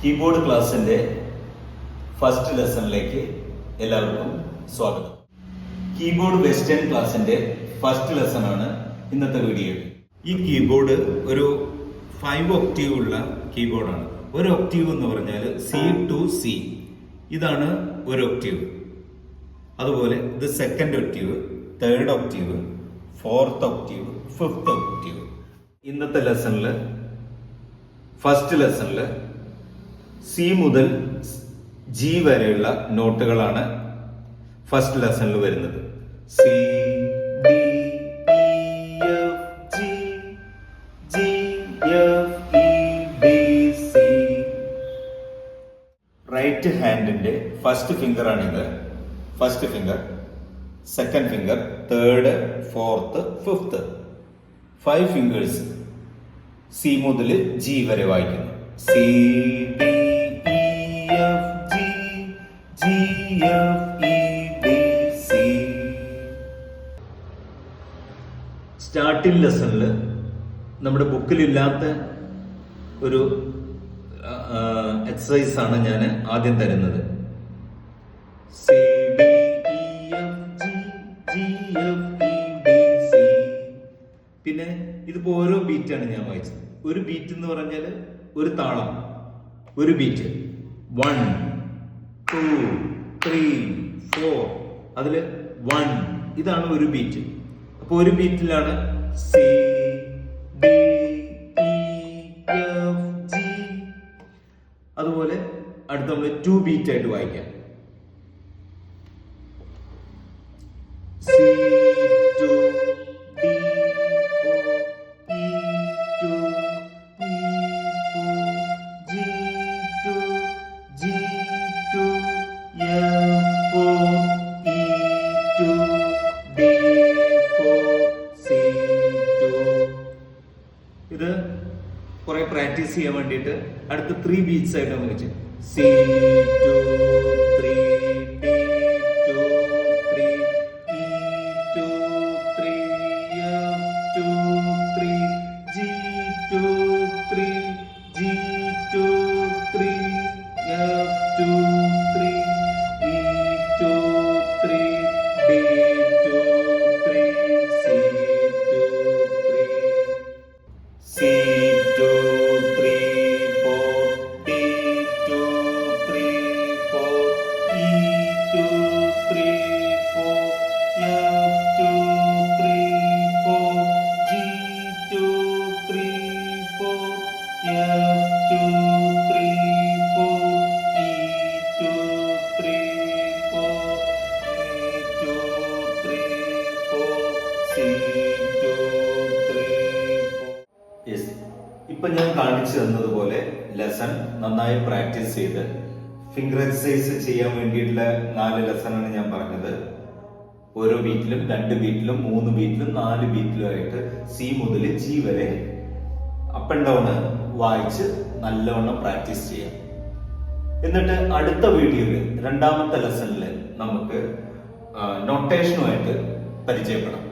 Keyboard ക്ലാസ്സിന്റെ first ലെസണിലേക്ക് എല്ലാവർക്കും സ്വാഗതം. കീബോർഡ് വെസ്റ്റേൺ ക്ലാസ്സിന്റെ ഫസ്റ്റ് ലെസൺ ആണ് ഇന്നത്തെ വീഡിയോ. ഈ കീബോർഡ് ഒരു 5 ഒക്ടീവ് ഉള്ള കീബോർഡാണ്. ഒരു ഒക്ടീവ് എന്ന് പറഞ്ഞാൽ C to C, ഇതാണ് ഒരു ഒക്ടീവ്. അതുപോലെ ഇത് സെക്കൻഡ് ഒക്ടീവ്, തേർഡ് ഒക്ടീവ്, ഫോർത്ത് ഒക്ടീവ്, ഫിഫ്ത്ത് ഒക്ടീവ്. ഇന്നത്തെ ലെസണിൽ ഫസ്റ്റ് ലെസണിൽ C മുതൽ G വരെയുള്ള നോട്ടുകളാണ് ഫസ്റ്റ് ലെസണിൽ വരുന്നത്. C, D, E, F, G, G, F, E, D, C. Right ഹാൻഡിന്റെ ഫസ്റ്റ് ഫിംഗർ ആണിത്. First finger, second finger, third, fourth, fifth. 5 fingers C മുതൽ G വരെ വായിക്കുന്നു. C, D, E, F, G, G, F, E, D, C. Starting ലെസണിൽ നമ്മുടെ ബുക്കിലില്ലാത്ത ഒരു exercise ആണ് ഞാൻ ആദ്യം തരുന്നത്. C, D, E, F, G, G, F, E, D, C. പിന്നെ ഇതിപ്പോ ഓരോ ബീറ്റാണ് ഞാൻ വായിച്ചത്. ഒരു ബീറ്റ് എന്ന് പറഞ്ഞാൽ ഒരു താളം, ഒരു ബീറ്റ്. 1, 2, 3, 4, അതില് 1, ഇതാണ് ഒരു ബീറ്റ്. അപ്പൊ ഒരു ബീറ്റിലാണ് C, D, E, F, G. അതുപോലെ അടുത്ത നമ്മൾ 2 ബീറ്റ് ആയിട്ട് വായിക്കാം. C, 2, D, 4, E, 2, E, 4, G, 2, G, 2, F, 4, E, 2, D, 4, C, 2. ഇത് കുറെ പ്രാക്ടീസ് ചെയ്യാൻ വേണ്ടിയിട്ട് അടുത്ത 3 ബീറ്റ്സ് ആയിട്ട് നമ്മൾ വെച്ചു. C, 2, 3, D, 2, 3, E, 2, 3, F, 2, 3, G, 2, 3, G, 2, 3, F, 2, 3, E, 2, 3, D, 2, 3, C, 2, 3. C, 2, 3, 4, D, 2, 3, 4, E, 2, 3, 4, F, 2, 3, 4, G, 2, 3, 4, F, 2, 3, 4, E, 2, 3, 4, E, 2, 3, 4, C, 2, 3, 4. Yes, ഇപ്പൊ ഞാൻ കാണിച്ചു തന്നതുപോലെ ലെസൺ നന്നായി പ്രാക്ടീസ് ചെയ്ത് ഫിംഗർ എക്സസൈസ് ചെയ്യാൻ വേണ്ടിയിട്ടുള്ള 4 ലെസണാണ് ഞാൻ പറഞ്ഞത്. ഓരോ ബീറ്റിലും 2 ബീറ്റിലും 3 ബീറ്റിലും 4 ബീറ്റിലും ആയിട്ട് C മുതൽ G വരെ അപ്പ് ആൻഡ് ഡൗൺ വായിച്ച് നല്ലവണ്ണം പ്രാക്ടീസ് ചെയ്യാം. എന്നിട്ട് അടുത്ത വീഡിയോയിൽ 2ാമത്തെ ലെസണിൽ നമുക്ക് നൊട്ടേഷനുമായിട്ട് പരിചയപ്പെടാം.